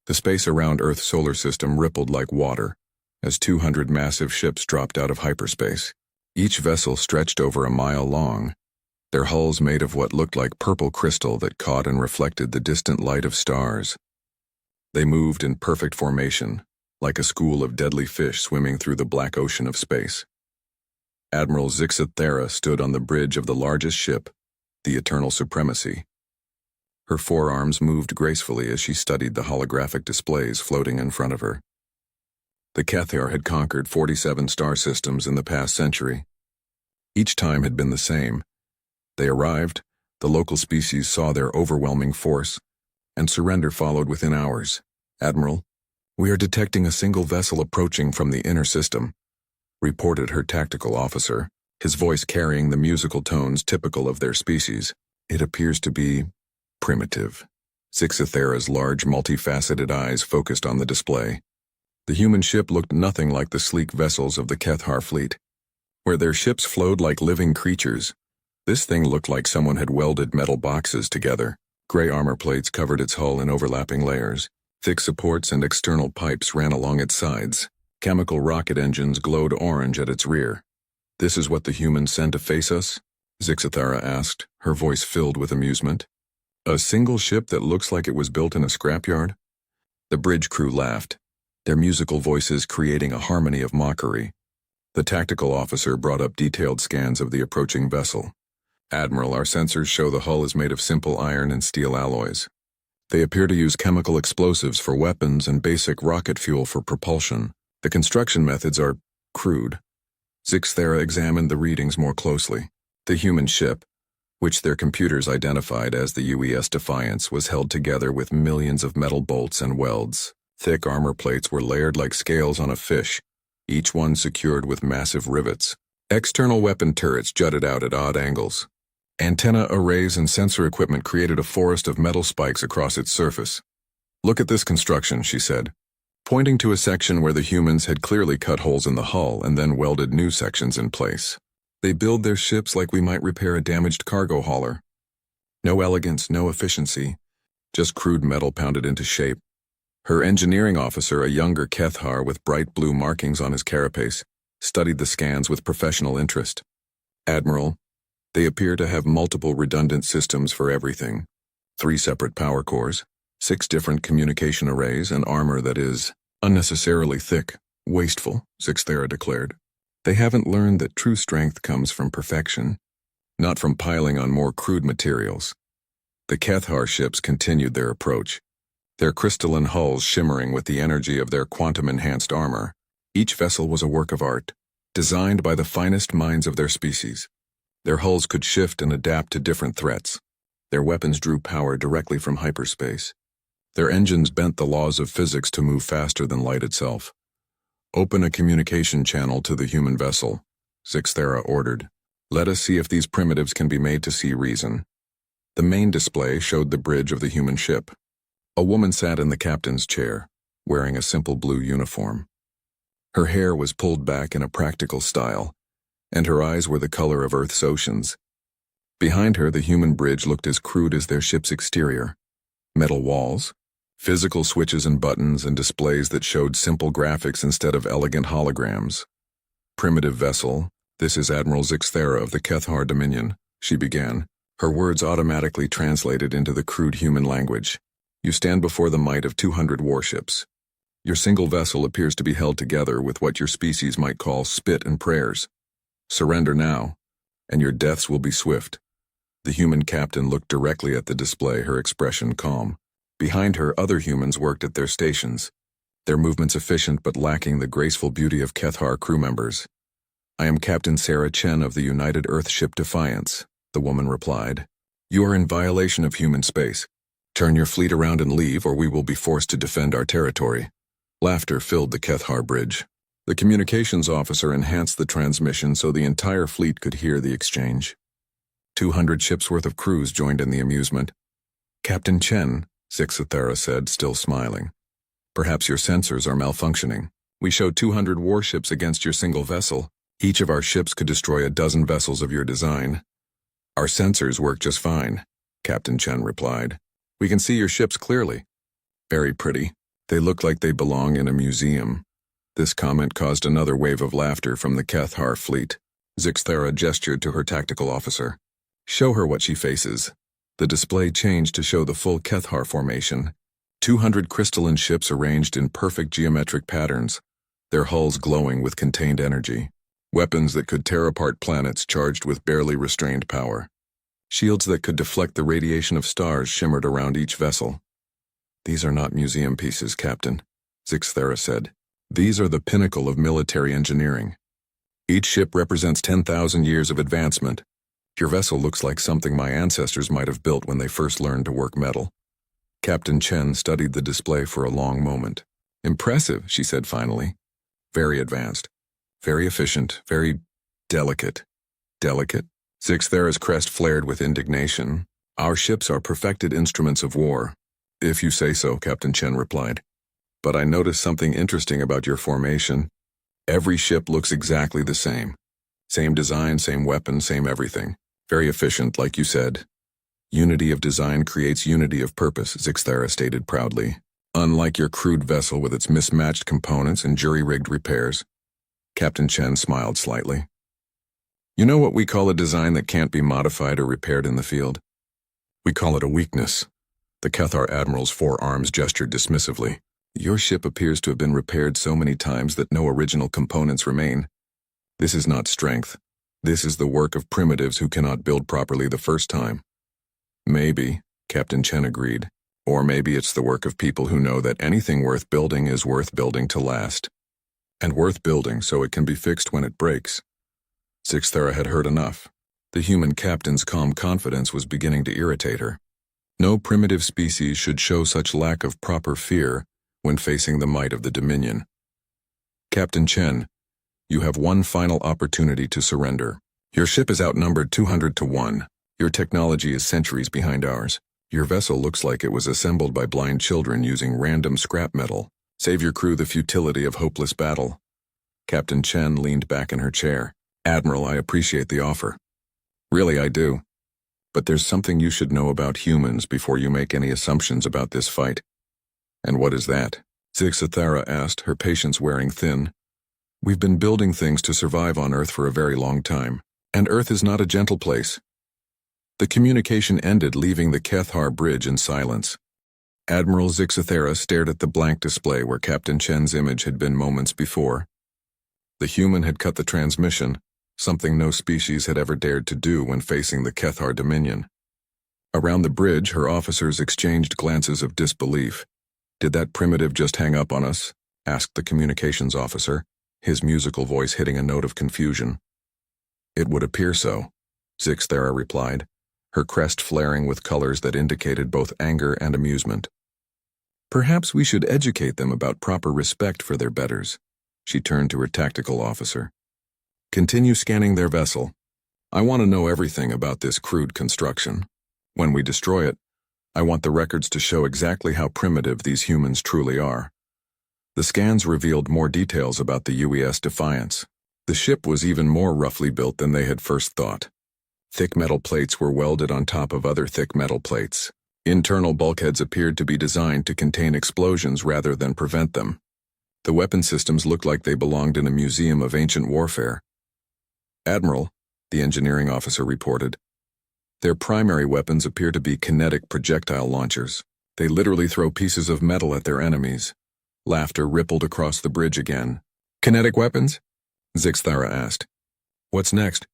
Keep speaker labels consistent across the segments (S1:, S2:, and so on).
S1: The space around Earth's solar system rippled like water as 200 massive ships dropped out of hyperspace. Each vessel stretched over a mile long, their hulls made of what looked like purple crystal that caught and reflected the distant light of stars. They moved in perfect formation, like a school of deadly fish swimming through the black ocean of space. Admiral Zixathera stood on the bridge of the largest ship, the Eternal Supremacy. Her forearms moved gracefully as she studied the holographic displays floating in front of her. The Cathar had conquered 47 star systems in the past century. Each time had been the same. They arrived, the local species saw their overwhelming force, and surrender followed within hours. "Admiral, we are detecting a single vessel approaching from the inner system," reported her tactical officer, his voice carrying the musical tones typical of their species. "It appears to be primitive." Zixathera's large, multifaceted eyes focused on the display. The human ship looked nothing like the sleek vessels of the Cathar fleet. Where their ships flowed like living creatures, this thing looked like someone had welded metal boxes together. Gray armor plates covered its hull in overlapping layers. Thick supports and external pipes ran along its sides. Chemical rocket engines glowed orange at its rear. "This is what the humans send to face us?" Zixathera asked, her voice filled with amusement. "A single ship that looks like it was built in a scrapyard?" The bridge crew laughed, their musical voices creating a harmony of mockery. The tactical officer brought up detailed scans of the approaching vessel. "Admiral, our sensors show the hull is made of simple iron and steel alloys. They appear to use chemical explosives for weapons and basic rocket fuel for propulsion. The construction methods are crude." Zixathera examined the readings more closely. The human ship, which their computers identified as the UES Defiance, was held together with millions of metal bolts and welds. Thick armor plates were layered like scales on a fish, each one secured with massive rivets. External weapon turrets jutted out at odd angles. Antenna arrays and sensor equipment created a forest of metal spikes across its surface. "Look at this construction," she said, pointing to a section where the humans had clearly cut holes in the hull and then welded new sections in place. "They build their ships like we might repair a damaged cargo hauler. No elegance, no efficiency, just crude metal pounded into shape." Her engineering officer, a younger Cathar with bright blue markings on his carapace, studied the scans with professional interest. "Admiral, they appear to have multiple redundant systems for everything. 3 separate power cores, 6 different communication arrays, and armor that is unnecessarily thick, wasteful," Zixathera declared. "They haven't learned that true strength comes from perfection, not from piling on more crude materials." The Cathar ships continued their approach, their crystalline hulls shimmering with the energy of their quantum-enhanced armor. Each vessel was a work of art, designed by the finest minds of their species. Their hulls could shift and adapt to different threats. Their weapons drew power directly from hyperspace. Their engines bent the laws of physics to move faster than light itself. "Open a communication channel to the human vessel," Zixathera ordered. "Let us see if these primitives can be made to see reason." The main display showed the bridge of the human ship. A woman sat in the captain's chair, wearing a simple blue uniform. Her hair was pulled back in a practical style, and her eyes were the color of Earth's oceans. Behind her, the human bridge looked as crude as their ship's exterior. Metal walls, physical switches and buttons, and displays that showed simple graphics instead of elegant holograms. "Primitive vessel, this is Admiral Zixathera of the Cathar Dominion," she began, her words automatically translated into the crude human language. "You stand before the might of 200 warships. Your single vessel appears to be held together with what your species might call spit and prayers. Surrender now, and your deaths will be swift." The human captain looked directly at the display, her expression calm. Behind her, other humans worked at their stations, their movements efficient but lacking the graceful beauty of Cathar crew members. "I am Captain Sarah Chen of the United Earthship Defiance," the woman replied. "You are in violation of human space. Turn your fleet around and leave, or we will be forced to defend our territory." Laughter filled the Cathar bridge. The communications officer enhanced the transmission so the entire fleet could hear the exchange. 200 ships worth of crews joined in the amusement. "Captain Chen," Zixathera said, still smiling, "perhaps your sensors are malfunctioning. We show 200 warships against your single vessel. Each of our ships could destroy a dozen vessels of your design." "Our sensors work just fine," Captain Chen replied. "We can see your ships clearly." "Very pretty. They look like they belong in a museum. This comment caused another wave of laughter from the Kethar fleet. Zixthera gestured to her tactical officer. Show her what she faces. The display changed to show the full Kethar formation. 200 crystalline ships arranged in perfect geometric patterns, their hulls glowing with contained energy. Weapons that could tear apart planets charged with barely restrained power. Shields that could deflect the radiation of stars shimmered around each vessel. These are not museum pieces, Captain, Zixthera said. These are the pinnacle of military engineering. Each ship represents 10,000 years of advancement. Your vessel looks like something my ancestors might have built when they first learned to work metal. Captain Chen studied the display for a long moment. Impressive, she said finally. Very advanced. Very efficient. Very delicate. Delicate? Zixthera's crest flared with indignation. Our ships are perfected instruments of war. If you say so, Captain Chen replied. But I noticed something interesting about your formation. Every ship looks exactly the same. Same design, same weapon, same everything. Very efficient, like you said. Unity of design creates unity of purpose, Zixthera stated proudly. Unlike your crude vessel with its mismatched components and jury-rigged repairs. Captain Chen smiled slightly. You know what we call a design that can't be modified or repaired in the field? We call it a weakness. The Kethar Admiral's forearms gestured dismissively. Your ship appears to have been repaired so many times that no original components remain. This is not strength. This is the work of primitives who cannot build properly the first time. Maybe, Captain Chen agreed. Or maybe it's the work of people who know that anything worth building is worth building to last. And worth building so it can be fixed when it breaks. Zixthera had heard enough. The human captain's calm confidence was beginning to irritate her. No primitive species should show such lack of proper fear when facing the might of the Dominion. Captain Chen, you have one final opportunity to surrender. Your ship is outnumbered 200 to 1. Your technology is centuries behind ours. Your vessel looks like it was assembled by blind children using random scrap metal. Save your crew the futility of hopeless battle. Captain Chen leaned back in her chair. Admiral, I appreciate the offer. Really, I do. But there's something you should know about humans before you make any assumptions about this fight. And what is that? Zixthera asked, her patience wearing thin. We've been building things to survive on Earth for a very long time, and Earth is not a gentle place. The communication ended, leaving the Kethar bridge in silence. Admiral Zixthera stared at the blank display where Captain Chen's image had been moments before. The human had cut the transmission, something no species had ever dared to do when facing the Kethar Dominion. Around the bridge, her officers exchanged glances of disbelief. Did that primitive just hang up on us? Asked the communications officer, his musical voice hitting a note of confusion. It would appear so, Zixthera replied, her crest flaring with colors that indicated both anger and amusement. Perhaps we should educate them about proper respect for their betters. She turned to her tactical officer. Continue scanning their vessel. I want to know everything about this crude construction. When we destroy it, I want the records to show exactly how primitive these humans truly are. The scans revealed more details about the UES Defiance. The ship was even more roughly built than they had first thought. Thick metal plates were welded on top of other thick metal plates. Internal bulkheads appeared to be designed to contain explosions rather than prevent them. The weapon systems looked like they belonged in a museum of ancient warfare. Admiral, the engineering officer reported, their primary weapons appear to be kinetic projectile launchers. They literally throw pieces of metal at their enemies. Laughter rippled across the bridge again. Kinetic weapons? Zixthera asked. What's next?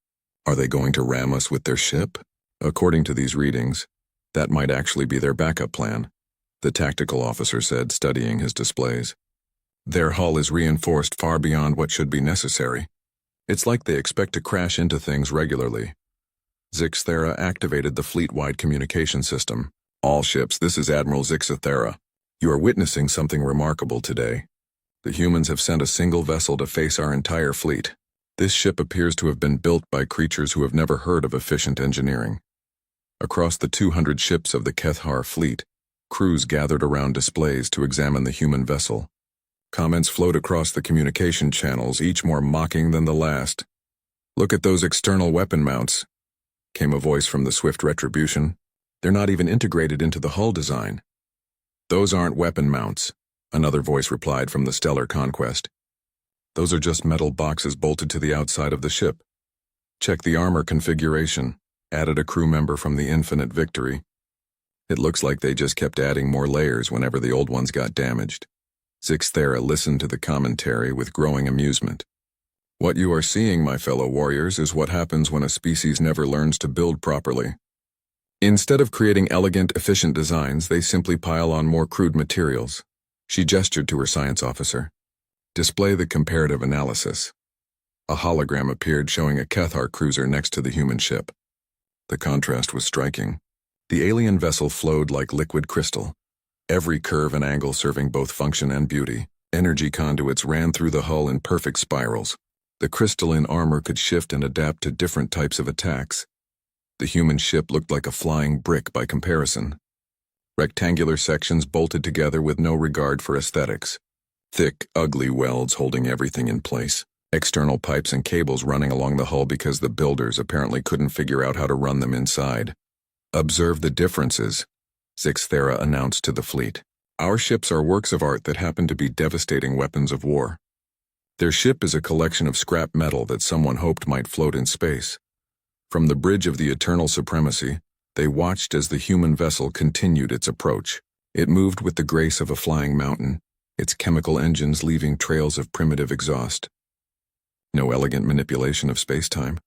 S1: Are they going to ram us with their ship? According to these readings, that might actually be their backup plan, the tactical officer said, studying his displays. Their hull is reinforced far beyond what should be necessary. It's like they expect to crash into things regularly. Zixthera activated the fleet-wide communication system. All ships, this is Admiral Zixthera. You are witnessing something remarkable today. The humans have sent a single vessel to face our entire fleet. This ship appears to have been built by creatures who have never heard of efficient engineering. Across the 200 ships of the Kethar fleet, crews gathered around displays to examine the human vessel. Comments flowed across the communication channels, each more mocking than the last. Look at those external weapon mounts, came a voice from the Swift Retribution. They're not even integrated into the hull design. Those aren't weapon mounts, Another voice replied from the Stellar Conquest. Those are just metal boxes bolted to the outside of the ship. Check the armor configuration, added a crew member from the Infinite Victory. It looks like they just kept adding more layers whenever the old ones got damaged. Zixthera listened to the commentary with growing amusement. What you are seeing, my fellow warriors, is what happens when a species never learns to build properly. Instead of creating elegant, efficient designs, they simply pile on more crude materials. She gestured to her science officer. Display the comparative analysis. A hologram appeared showing a Cathar cruiser next to the human ship. The contrast was striking. The alien vessel flowed like liquid crystal. Every curve and angle serving both function and beauty. Energy conduits ran through the hull in perfect spirals. The crystalline armor could shift and adapt to different types of attacks. The human ship looked like a flying brick by comparison. Rectangular sections bolted together with no regard for aesthetics. Thick, ugly welds holding everything in place. External pipes and cables running along the hull because the builders apparently couldn't figure out how to run them inside. Observe the differences, Zixthera announced to the fleet. Our ships are works of art that happen to be devastating weapons of war. Their ship is a collection of scrap metal that someone hoped might float in space. From the bridge of the eternal supremacy, they watched as the human vessel continued its approach. It moved with the grace of a flying mountain, its chemical engines leaving trails of primitive exhaust. No elegant manipulation of space-time.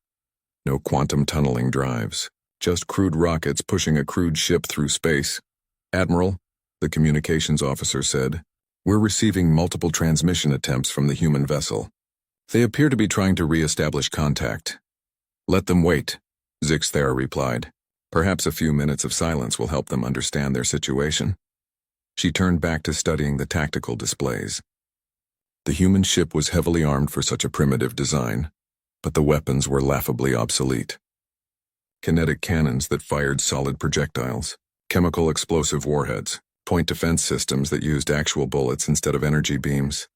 S1: No quantum tunneling drives. Just crude rockets pushing a crude ship through space. Admiral, the communications officer said, we're receiving multiple transmission attempts from the human vessel. They appear to be trying to re-establish contact. Let them wait, Zixthera replied. Perhaps a few minutes of silence will help them understand their situation. She turned back to studying the tactical displays. The human ship was heavily armed for such a primitive design, but the weapons were laughably obsolete. Kinetic cannons that fired solid projectiles, chemical explosive warheads, point defense systems that used actual bullets instead of energy beams.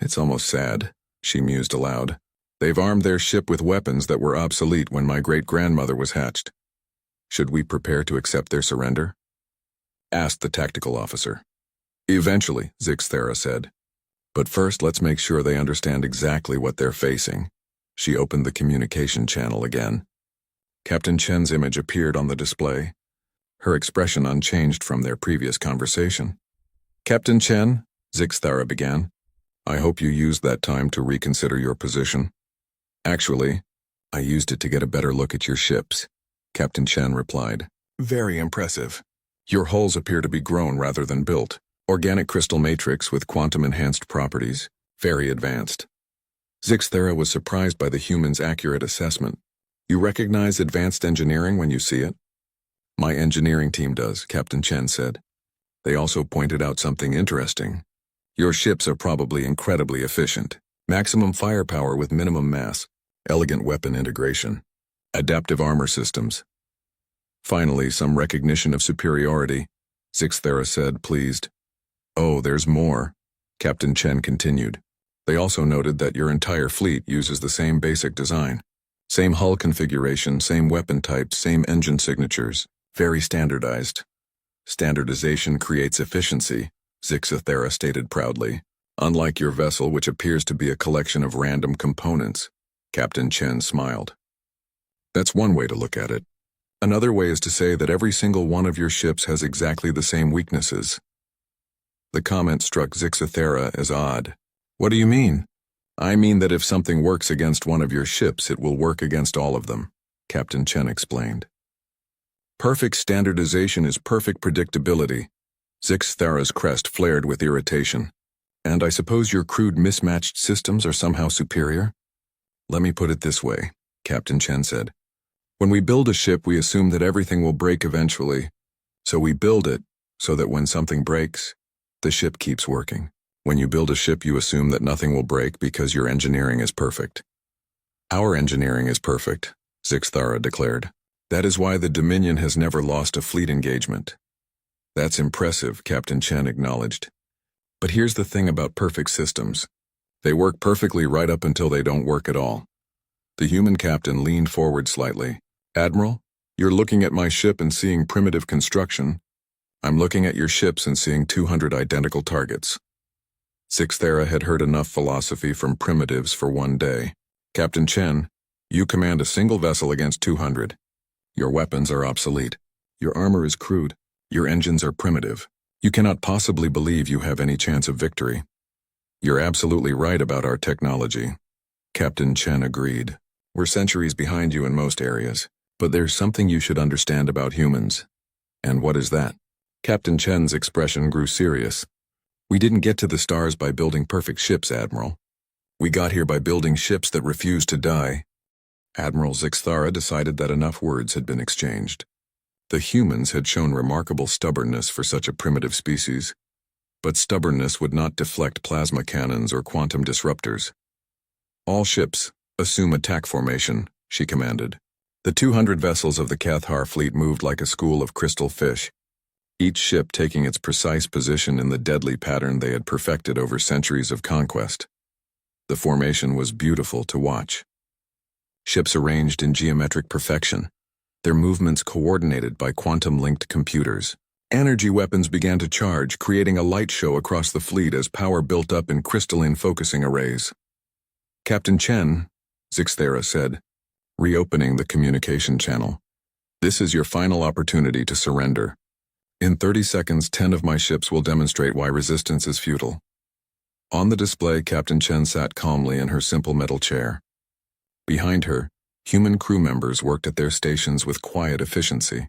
S1: It's almost sad, she mused aloud. They've armed their ship with weapons that were obsolete when my great-grandmother was hatched. Should we prepare to accept their surrender? Asked the tactical officer. Eventually, Zixthera said. But first, let's make sure they understand exactly what they're facing. She opened the communication channel again. Captain Chen's image appeared on the display, her expression unchanged from their previous conversation. Captain Chen, Zixthera began, I hope you used that time to reconsider your position. Actually, I used it to get a better look at your ships, Captain Chen replied. Very impressive. Your hulls appear to be grown rather than built. Organic crystal matrix with quantum-enhanced properties, very advanced. Zixthera was surprised by the human's accurate assessment. You recognize advanced engineering when you see it? My engineering team does, Captain Chen said. They also pointed out something interesting. Your ships are probably incredibly efficient. Maximum firepower with minimum mass, elegant weapon integration, adaptive armor systems. Finally, some recognition of superiority, Zixthera said, pleased. Oh, there's more, Captain Chen continued. They also noted that your entire fleet uses the same basic design. Same hull configuration, same weapon types, same engine signatures. Very standardized. Standardization creates efficiency, Zixthera stated proudly. Unlike your vessel, which appears to be a collection of random components, Captain Chen smiled. That's one way to look at it. Another way is to say that every single one of your ships has exactly the same weaknesses. The comment struck Zixthera as odd. What do you mean? I mean that if something works against one of your ships, it will work against all of them, Captain Chen explained. Perfect standardization is perfect predictability. Zixthera's crest flared with irritation. And I suppose your crude mismatched systems are somehow superior? Let me put it this way, Captain Chen said. When we build a ship, we assume that everything will break eventually. So we build it so that when something breaks, the ship keeps working. When you build a ship, you assume that nothing will break because your engineering is perfect. Our engineering is perfect, Zixthera declared. That is why the Dominion has never lost a fleet engagement. That's impressive, Captain Chen acknowledged. But here's the thing about perfect systems. They work perfectly right up until they don't work at all. The human captain leaned forward slightly. Admiral, you're looking at my ship and seeing primitive construction. I'm looking at your ships and seeing 200 identical targets. Sixth Era had heard enough philosophy from primitives for one day. Captain Chen, you command a single vessel against 200. Your weapons are obsolete. Your armor is crude. Your engines are primitive. You cannot possibly believe you have any chance of victory. You're absolutely right about our technology. Captain Chen agreed. We're centuries behind you in most areas, but there's something you should understand about humans. And what is that? Captain Chen's expression grew serious. We didn't get to the stars by building perfect ships, Admiral. We got here by building ships that refuse to die. Admiral Zixthara decided that enough words had been exchanged. The humans had shown remarkable stubbornness for such a primitive species, but stubbornness would not deflect plasma cannons or quantum disruptors. All ships, assume attack formation, she commanded. The 200 vessels of the Cathar fleet moved like a school of crystal fish, each ship taking its precise position in the deadly pattern they had perfected over centuries of conquest. The formation was beautiful to watch. Ships arranged in geometric perfection, their movements coordinated by quantum-linked computers. Energy weapons began to charge, creating a light show across the fleet as power built up in crystalline focusing arrays. Captain Chen, Zixthara said, reopening the communication channel. This is your final opportunity to surrender. In 30 seconds, 10 of my ships will demonstrate why resistance is futile. On the display, Captain Chen sat calmly in her simple metal chair. Behind her, human crew members worked at their stations with quiet efficiency.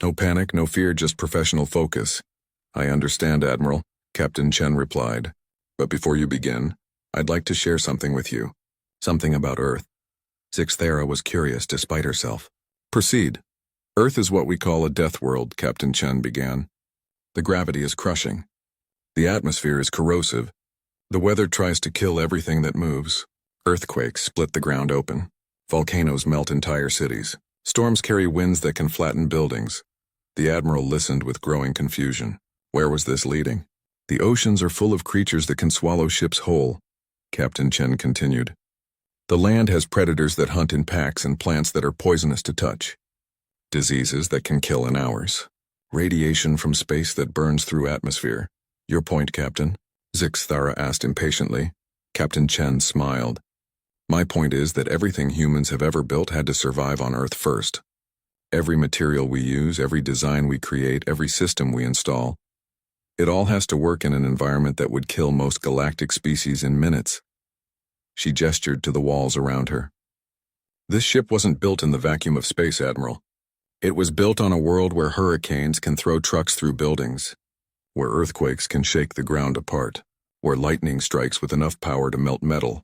S1: No panic, no fear, just professional focus. I understand, Admiral, Captain Chen replied. But before you begin, I'd like to share something with you. Something about Earth. Zixthara was curious despite herself. Proceed. Earth is what we call a death world, Captain Chen began. The gravity is crushing. The atmosphere is corrosive. The weather tries to kill everything that moves. Earthquakes split the ground open. Volcanoes melt entire cities. Storms carry winds that can flatten buildings. The Admiral listened with growing confusion. Where was this leading? The oceans are full of creatures that can swallow ships whole, Captain Chen continued. The land has predators that hunt in packs and plants that are poisonous to touch. Diseases that can kill in hours. Radiation from space that burns through atmosphere. Your point, Captain? Zixthara asked impatiently. Captain Chen smiled. My point is that everything humans have ever built had to survive on Earth first. Every material we use, every design we create, every system we install, it all has to work in an environment that would kill most galactic species in minutes. She gestured to the walls around her. This ship wasn't built in the vacuum of space, Admiral. It was built on a world where hurricanes can throw trucks through buildings, where earthquakes can shake the ground apart, where lightning strikes with enough power to melt metal.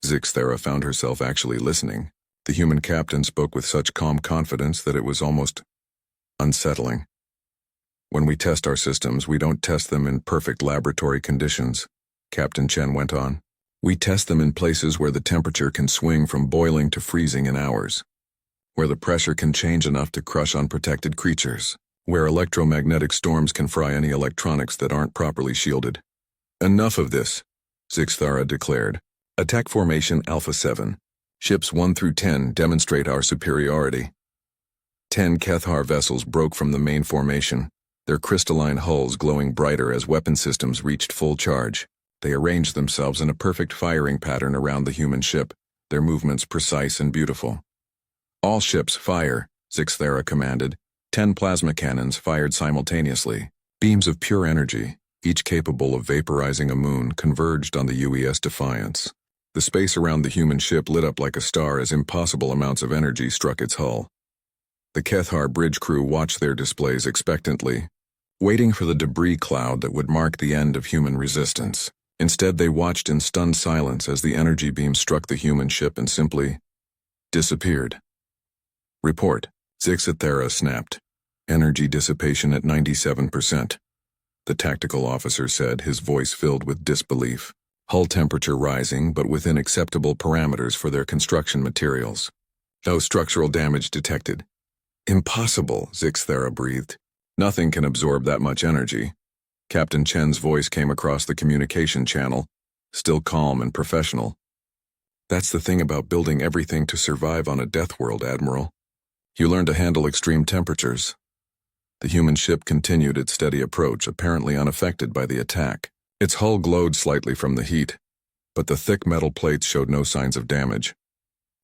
S1: Zixthara found herself actually listening. The human captain spoke with such calm confidence that it was almost unsettling. When we test our systems, we don't test them in perfect laboratory conditions, Captain Chen went on. We test them in places where the temperature can swing from boiling to freezing in hours, where the pressure can change enough to crush unprotected creatures, where electromagnetic storms can fry any electronics that aren't properly shielded. Enough of this, Zixthara declared. Attack Formation Alpha 7. Ships 1 through 10 demonstrate our superiority. 10 Cathar vessels broke from the main formation, their crystalline hulls glowing brighter as weapon systems reached full charge. They arranged themselves in a perfect firing pattern around the human ship, their movements precise and beautiful. All ships fire, Zixthara commanded. 10 plasma cannons fired simultaneously. Beams of pure energy, each capable of vaporizing a moon, converged on the UES Defiance. The space around the human ship lit up like a star as impossible amounts of energy struck its hull. The Cathar bridge crew watched their displays expectantly, waiting for the debris cloud that would mark the end of human resistance. Instead, they watched in stunned silence as the energy beam struck the human ship and simply disappeared. Report, Zixthara snapped. Energy dissipation at 97%. The tactical officer said, his voice filled with disbelief. Hull temperature rising, but within acceptable parameters for their construction materials. No structural damage detected. Impossible, Zixthara breathed. Nothing can absorb that much energy. Captain Chen's voice came across the communication channel, still calm and professional. That's the thing about building everything to survive on a death world, Admiral. You learn to handle extreme temperatures. The human ship continued its steady approach, apparently unaffected by the attack. Its hull glowed slightly from the heat, but the thick metal plates showed no signs of damage.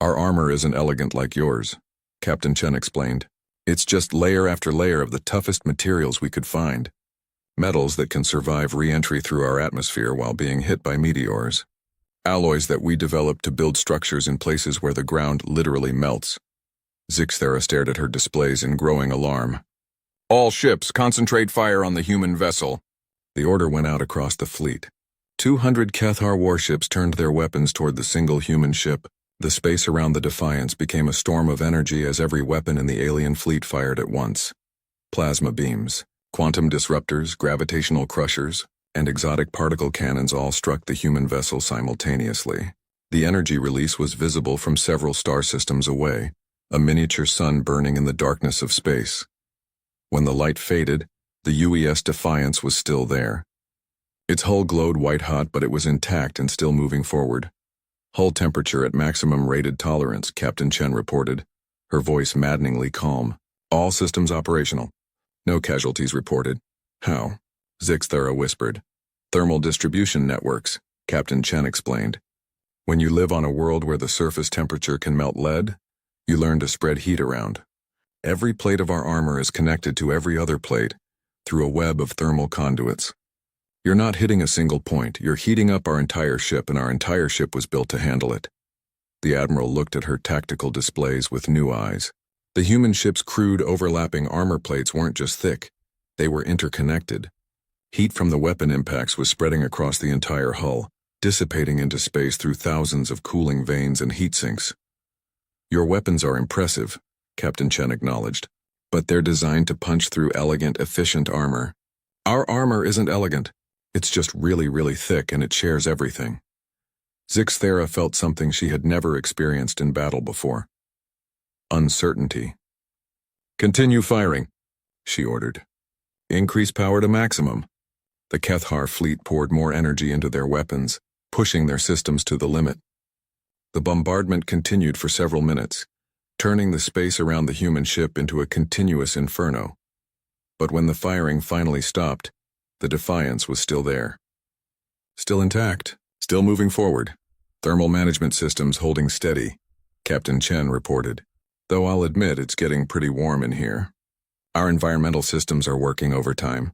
S1: Our armor isn't elegant like yours, Captain Chen explained. It's just layer after layer of the toughest materials we could find. Metals that can survive re-entry through our atmosphere while being hit by meteors. Alloys that we developed to build structures in places where the ground literally melts. Zixthera stared at her displays in growing alarm. All ships, concentrate fire on the human vessel. The order went out across the fleet. 200 Cathar warships turned their weapons toward the single human ship. The space around the Defiance became a storm of energy as every weapon in the alien fleet fired at once. Plasma beams, quantum disruptors, gravitational crushers, and exotic particle cannons all struck the human vessel simultaneously. The energy release was visible from several star systems away, a miniature sun burning in the darkness of space. When the light faded, the UES Defiance was still there. Its hull glowed white-hot, but it was intact and still moving forward. Hull temperature at maximum rated tolerance, Captain Chen reported, her voice maddeningly calm. All systems operational. No casualties reported. How? Zixthera whispered. Thermal distribution networks, Captain Chen explained. When you live on a world where the surface temperature can melt lead, you learn to spread heat around. Every plate of our armor is connected to every other plate through a web of thermal conduits. You're not hitting a single point, you're heating up our entire ship, and our entire ship was built to handle it. The Admiral looked at her tactical displays with new eyes. The human ship's crude overlapping armor plates weren't just thick, they were interconnected. Heat from the weapon impacts was spreading across the entire hull, dissipating into space through thousands of cooling vanes and heat sinks. Your weapons are impressive, Captain Chen acknowledged, but they're designed to punch through elegant, efficient armor. Our armor isn't elegant. It's just really, really thick, and it shares everything. Zixthera felt something she had never experienced in battle before. Uncertainty. Continue firing, she ordered. Increase power to maximum. The Cathar fleet poured more energy into their weapons, pushing their systems to the limit. The bombardment continued for several minutes, turning the space around the human ship into a continuous inferno. But when the firing finally stopped, the Defiance was still there. Still intact, still moving forward. Thermal management systems holding steady, Captain Chen reported. Though I'll admit it's getting pretty warm in here. Our environmental systems are working overtime.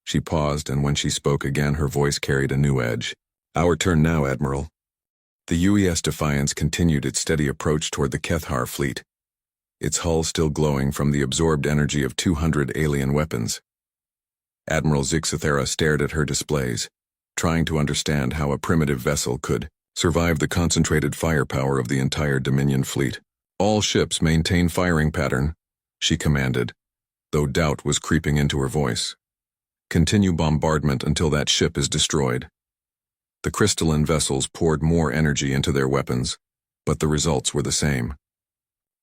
S1: She paused, and when she spoke again, her voice carried a new edge. Our turn now, Admiral. The UES Defiance continued its steady approach toward the Cathar fleet, its hull still glowing from the absorbed energy of 200 alien weapons. Admiral Zixthera stared at her displays, trying to understand how a primitive vessel could survive the concentrated firepower of the entire Dominion fleet. All ships maintain firing pattern, she commanded, though doubt was creeping into her voice. Continue bombardment until that ship is destroyed. The crystalline vessels poured more energy into their weapons, but the results were the same.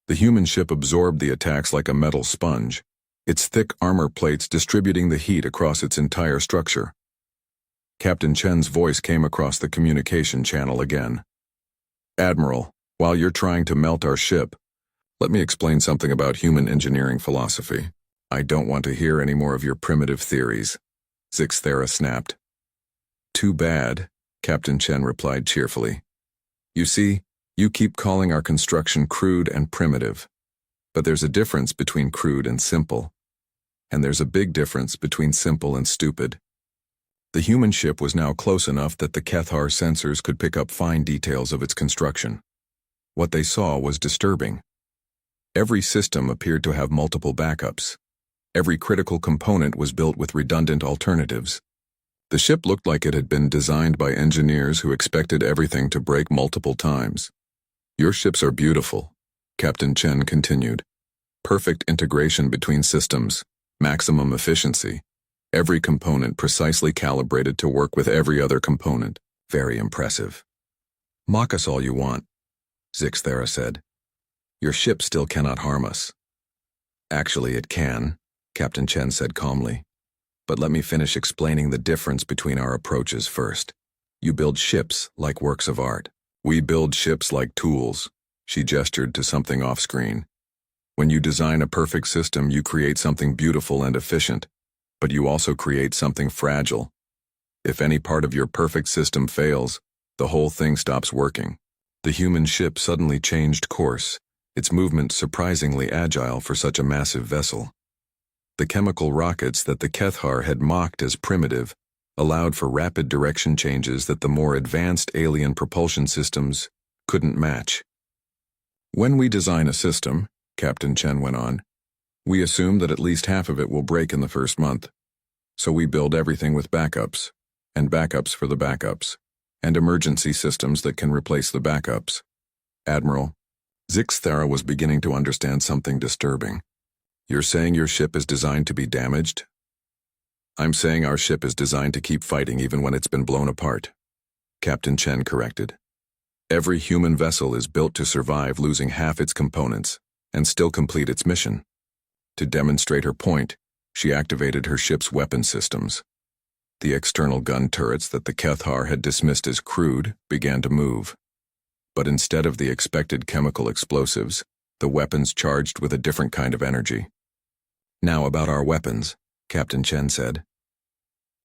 S1: The human ship absorbed the attacks like a metal sponge, its thick armor plates distributing the heat across its entire structure. Captain Chen's voice came across the communication channel again. Admiral, while you're trying to melt our ship, let me explain something about human engineering philosophy. I don't want to hear any more of your primitive theories, Zixthera snapped. Too bad, Captain Chen replied cheerfully. You see, you keep calling our construction crude and primitive. But there's a difference between crude and simple. And there's a big difference between simple and stupid. The human ship was now close enough that the Cathar sensors could pick up fine details of its construction. What they saw was disturbing. Every system appeared to have multiple backups. Every critical component was built with redundant alternatives. The ship looked like it had been designed by engineers who expected everything to break multiple times. Your ships are beautiful, Captain Chen continued. Perfect integration between systems, maximum efficiency. Every component precisely calibrated to work with every other component. Very impressive. Mock us all you want, Zixthera said. Your ship still cannot harm us. Actually, it can, Captain Chen said calmly. But let me finish explaining the difference between our approaches first. You build ships like works of art. We build ships like tools. She gestured to something off-screen. When you design a perfect system, you create something beautiful and efficient, but you also create something fragile. If any part of your perfect system fails, the whole thing stops working. The human ship suddenly changed course, its movement surprisingly agile for such a massive vessel. The chemical rockets that the Kethar had mocked as primitive allowed for rapid direction changes that the more advanced alien propulsion systems couldn't match. When we design a system, Captain Chen went on, we assume that at least half of it will break in the first month. So we build everything with backups, and backups for the backups, and emergency systems that can replace the backups. Admiral, Zixthara was beginning to understand something disturbing. You're saying your ship is designed to be damaged? I'm saying our ship is designed to keep fighting even when it's been blown apart, Captain Chen corrected. Every human vessel is built to survive losing half its components and still complete its mission. To demonstrate her point, she activated her ship's weapon systems. The external gun turrets that the Kethar had dismissed as crude began to move. But instead of the expected chemical explosives, the weapons charged with a different kind of energy. Now about our weapons, Captain Chen said.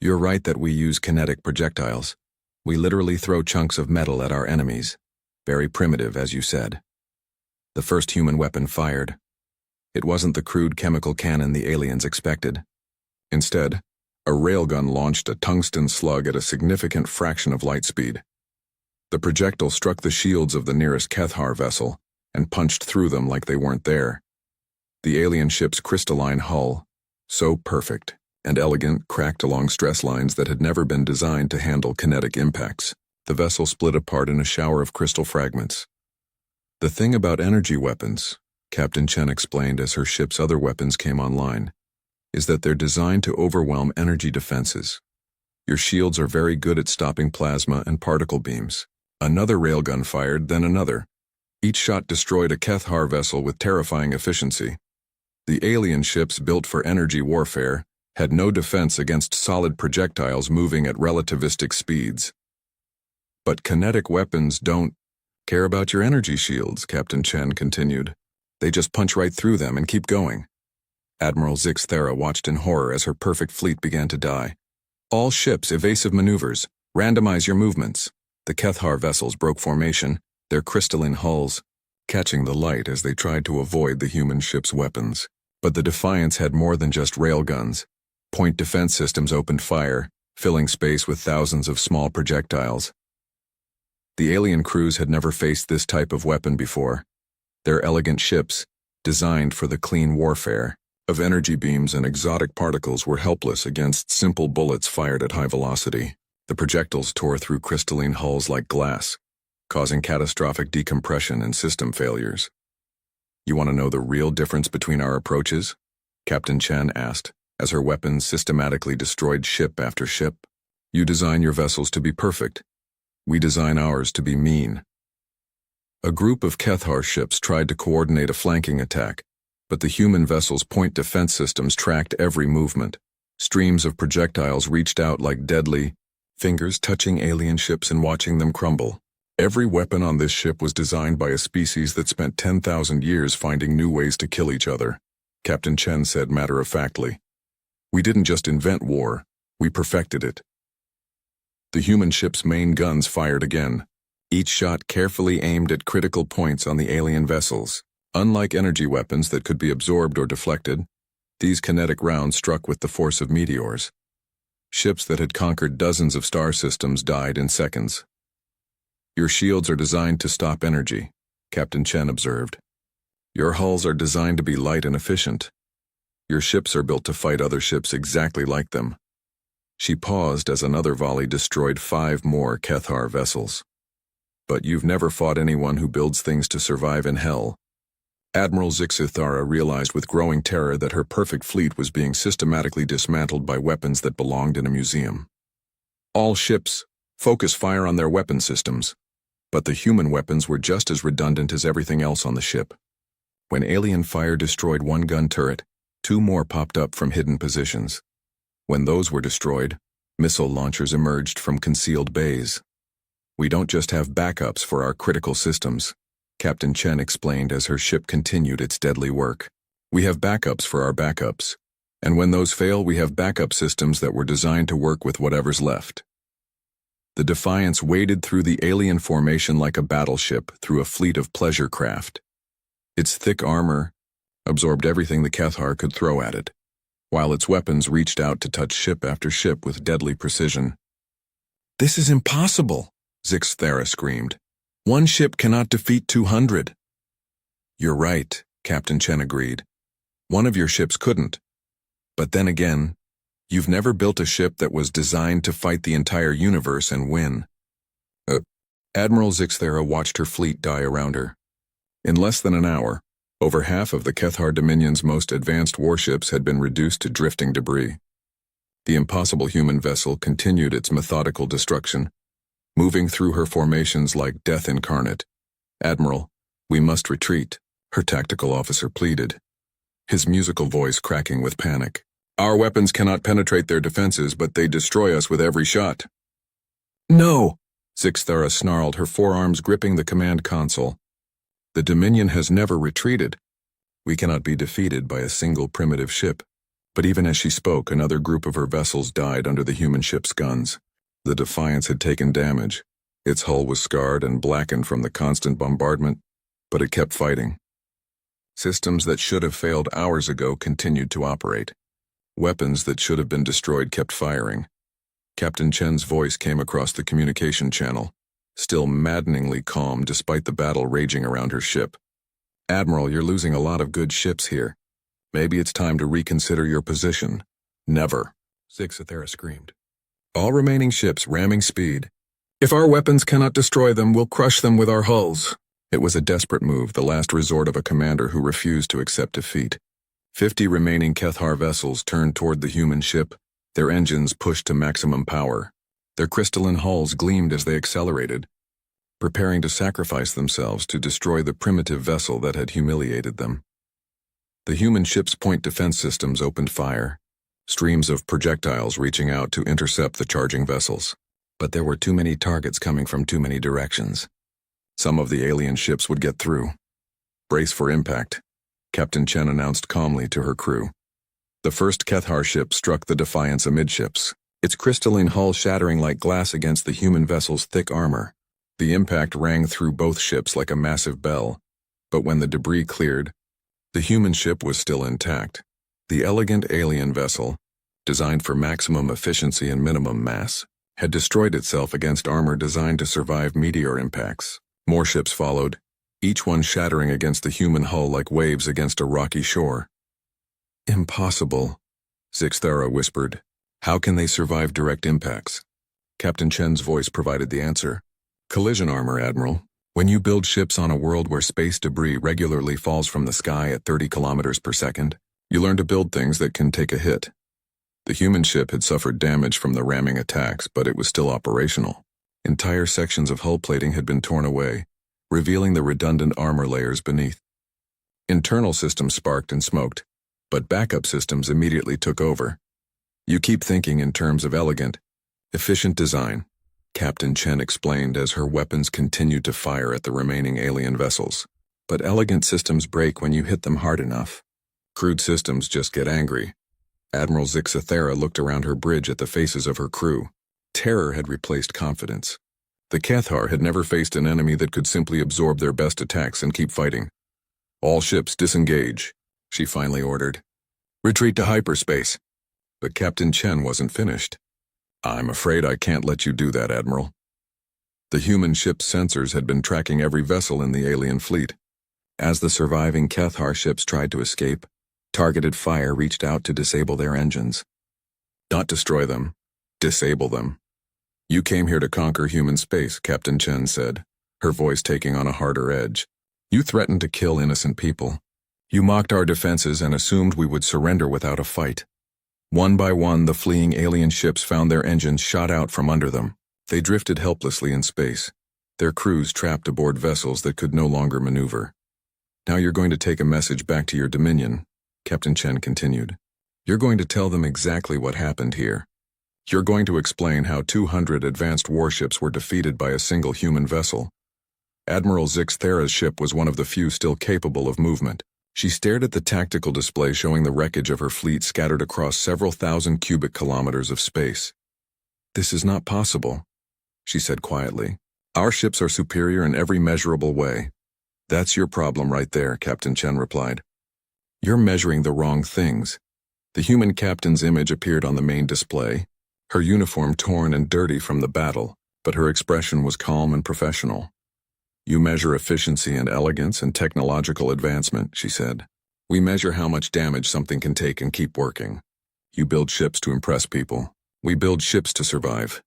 S1: You're right that we use kinetic projectiles. We literally throw chunks of metal at our enemies. Very primitive, as you said. The first human weapon fired. It wasn't the crude chemical cannon the aliens expected. Instead, a railgun launched a tungsten slug at a significant fraction of light speed. The projectile struck the shields of the nearest Kethar vessel and punched through them like they weren't there. The alien ship's crystalline hull, so perfect and elegant, cracked along stress lines that had never been designed to handle kinetic impacts. The vessel split apart in a shower of crystal fragments. The thing about energy weapons, Captain Chen explained as her ship's other weapons came online, is that they're designed to overwhelm energy defenses. Your shields are very good at stopping plasma and particle beams. Another railgun fired, then another. Each shot destroyed a Kethar vessel with terrifying efficiency. The alien ships built for energy warfare had no defense against solid projectiles moving at relativistic speeds. But kinetic weapons don't care about your energy shields, Captain Chen continued. They just punch right through them and keep going. Admiral Zixthara watched in horror as her perfect fleet began to die. All ships, evasive maneuvers. Randomize your movements. The Kethar vessels broke formation, their crystalline hulls catching the light as they tried to avoid the human ship's weapons. But the Defiance had more than just railguns. Point defense systems opened fire, filling space with thousands of small projectiles. The alien crews had never faced this type of weapon before. Their elegant ships, designed for the clean warfare of energy beams and exotic particles, were helpless against simple bullets fired at high velocity. The projectiles tore through crystalline hulls like glass, causing catastrophic decompression and system failures. You want to know the real difference between our approaches? Captain Chen asked, as her weapons systematically destroyed ship after ship. You design your vessels to be perfect. We design ours to be mean. A group of Kethar ships tried to coordinate a flanking attack, but the human vessel's point defense systems tracked every movement. Streams of projectiles reached out like deadly fingers, touching alien ships and watching them crumble. Every weapon on this ship was designed by a species that spent 10,000 years finding new ways to kill each other, Captain Chen said matter-of-factly. We didn't just invent war, we perfected it. The human ship's main guns fired again, each shot carefully aimed at critical points on the alien vessels. Unlike energy weapons that could be absorbed or deflected, these kinetic rounds struck with the force of meteors. Ships that had conquered dozens of star systems died in seconds. Your shields are designed to stop energy, Captain Chen observed. Your hulls are designed to be light and efficient. Your ships are built to fight other ships exactly like them. She paused as another volley destroyed 5 more Kethar vessels. But you've never fought anyone who builds things to survive in hell. Admiral Zixthara realized with growing terror that her perfect fleet was being systematically dismantled by weapons that belonged in a museum. All ships, focus fire on their weapon systems. But the human weapons were just as redundant as everything else on the ship. When alien fire destroyed one gun turret, 2 more popped up from hidden positions. When those were destroyed, missile launchers emerged from concealed bays. We don't just have backups for our critical systems, Captain Chen explained as her ship continued its deadly work. We have backups for our backups, And when those fail, we have backup systems that were designed to work with whatever's left. The Defiance waded through the alien formation like a battleship through a fleet of pleasure craft. Its thick armor absorbed everything the Cathar could throw at it, while its weapons reached out to touch ship after ship with deadly precision. "This is impossible," Zixthera screamed. "One ship cannot defeat 200. "You're right," Captain Chen agreed. "One of your ships couldn't. But then again, you've never built a ship that was designed to fight the entire universe and win." Admiral Zixthera watched her fleet die around her. In less than an hour, over half of the Cathar Dominion's most advanced warships had been reduced to drifting debris. The impossible human vessel continued its methodical destruction, moving through her formations like death incarnate. "Admiral, we must retreat," her tactical officer pleaded, his musical voice cracking with panic. "Our weapons cannot penetrate their defenses, but they destroy us with every shot." "No!" Zixthera snarled, her forearms gripping the command console. "The Dominion has never retreated. We cannot be defeated by a single primitive ship." But even as she spoke, another group of her vessels died under the human ship's guns. The Defiance had taken damage. Its hull was scarred and blackened from the constant bombardment, but it kept fighting. Systems that should have failed hours ago continued to operate. Weapons that should have been destroyed kept firing. Captain Chen's voice came across the communication channel, still maddeningly calm despite the battle raging around her ship. "Admiral, you're losing a lot of good ships here. Maybe it's time to reconsider your position." "Never," Zixthera screamed. "All remaining ships ramming speed. If our weapons cannot destroy them, we'll crush them with our hulls." It was a desperate move, the last resort of a commander who refused to accept defeat. 50 remaining Cathar vessels turned toward the human ship, their engines pushed to maximum power. Their crystalline hulls gleamed as they accelerated, preparing to sacrifice themselves to destroy the primitive vessel that had humiliated them. The human ship's point defense systems opened fire, streams of projectiles reaching out to intercept the charging vessels. But there were too many targets coming from too many directions. Some of the alien ships would get through. "Brace for impact," Captain Chen announced calmly to her crew. The first Cathar ship struck the Defiance amidships, its crystalline hull shattering like glass against the human vessel's thick armor. The impact rang through both ships like a massive bell, but when the debris cleared, the human ship was still intact. The elegant alien vessel, designed for maximum efficiency and minimum mass, had destroyed itself against armor designed to survive meteor impacts. More ships followed, each one shattering against the human hull like waves against a rocky shore. "Impossible," Zixthera whispered. "How can they survive direct impacts?" Captain Chen's voice provided the answer. "Collision armor, Admiral. When you build ships on a world where space debris regularly falls from the sky at 30 kilometers per second, you learn to build things that can take a hit. The human ship had suffered damage from the ramming attacks, but it was still operational. Entire sections of hull plating had been torn away, revealing the redundant armor layers beneath. Internal systems sparked and smoked, but backup systems immediately took over. You keep thinking in terms of elegant, efficient design, Captain Chen explained as her weapons continued to fire at the remaining alien vessels. But elegant systems break when you hit them hard enough. Crude systems just get angry. Admiral Zixthera looked around her bridge at the faces of her crew. Terror had replaced confidence. The Cathar had never faced an enemy that could simply absorb their best attacks and keep fighting. "All ships disengage," she finally ordered. "Retreat to hyperspace." But Captain Chen wasn't finished. "I'm afraid I can't let you do that, Admiral." The human ship's sensors had been tracking every vessel in the alien fleet. As the surviving Cathar ships tried to escape, targeted fire reached out to disable their engines. "Not destroy them, disable them. You came here to conquer human space," Captain Chen said, her voice taking on a harder edge. "You threatened to kill innocent people. You mocked our defenses and assumed we would surrender without a fight." One by one, the fleeing alien ships found their engines shot out from under them. They drifted helplessly in space, their crews trapped aboard vessels that could no longer maneuver. "Now you're going to take a message back to your Dominion," Captain Chen continued. "You're going to tell them exactly what happened here. You're going to explain how 200 advanced warships were defeated by a single human vessel. Admiral Zixthera's ship was one of the few still capable of movement. She stared at the tactical display showing the wreckage of her fleet scattered across several thousand cubic kilometers of space. "This is not possible," she said quietly. "Our ships are superior in every measurable way." "That's your problem right there," Captain Chen replied. "You're measuring the wrong things." The human captain's image appeared on the main display, her uniform torn and dirty from the battle, but her expression was calm and professional. "You measure efficiency and elegance and technological advancement," she said. "We measure how much damage something can take and keep working. You build ships to impress people. We build ships to survive."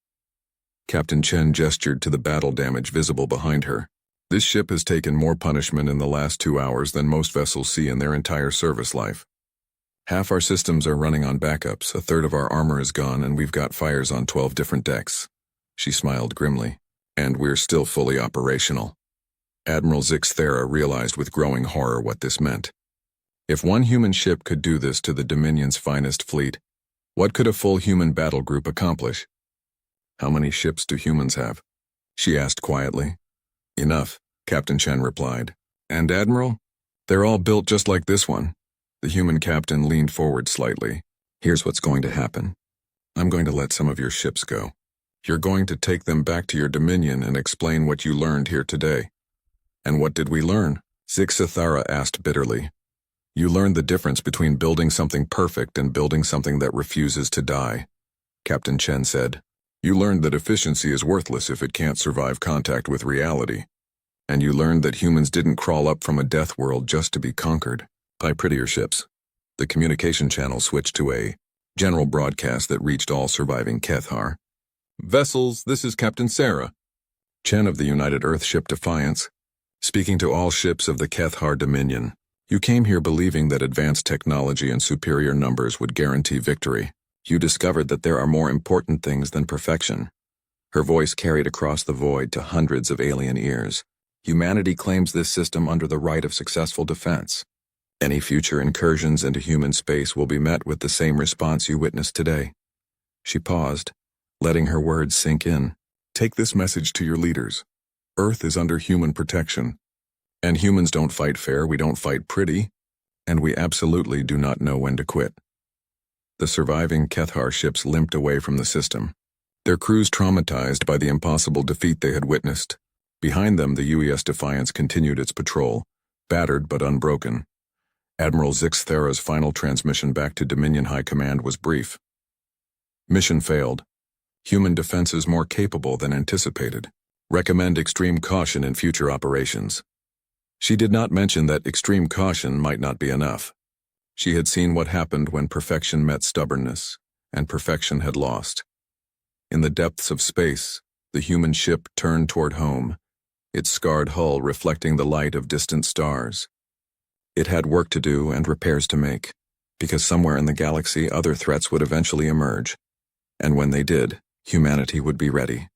S1: Captain Chen gestured to the battle damage visible behind her. "This ship has taken more punishment in the last 2 hours than most vessels see in their entire service life. Half our systems are running on backups, a third of our armor is gone, and we've got fires on 12 different decks." She smiled grimly. "And we're still fully operational." Admiral Zixthera realized with growing horror what this meant. If one human ship could do this to the Dominion's finest fleet, what could a full human battle group accomplish? "How many ships do humans have?" she asked quietly. "Enough," Captain Chen replied. "And Admiral? They're all built just like this one." The human captain leaned forward slightly. "Here's what's going to happen. I'm going to let some of your ships go. You're going to take them back to your Dominion and explain what you learned here today." "And what did we learn?" Zixthera asked bitterly. "You learned the difference between building something perfect and building something that refuses to die," Captain Chen said. "You learned that efficiency is worthless if it can't survive contact with reality. And you learned that humans didn't crawl up from a death world just to be conquered by prettier ships." The communication channel switched to a general broadcast that reached all surviving Kethar. "Vessels, this is Captain Sarah Chen of the United Earthship Defiance, speaking to all ships of the Kethar Dominion. You came here believing that advanced technology and superior numbers would guarantee victory. You discovered that there are more important things than perfection." Her voice carried across the void to hundreds of alien ears. "Humanity claims this system under the right of successful defense. Any future incursions into human space will be met with the same response you witnessed today." She paused, letting her words sink in. "Take this message to your leaders. Earth is under human protection. And humans don't fight fair, we don't fight pretty, and we absolutely do not know when to quit." The surviving Kethar ships limped away from the system, their crews traumatized by the impossible defeat they had witnessed. Behind them, the UES Defiance continued its patrol, battered but unbroken. Admiral Zixthera's final transmission back to Dominion High Command was brief. "Mission failed. Human defenses more capable than anticipated. Recommend extreme caution in future operations." She did not mention that extreme caution might not be enough. She had seen what happened when perfection met stubbornness, and perfection had lost. In the depths of space, the human ship turned toward home, its scarred hull reflecting the light of distant stars. It had work to do and repairs to make, because somewhere in the galaxy other threats would eventually emerge, and when they did, humanity would be ready.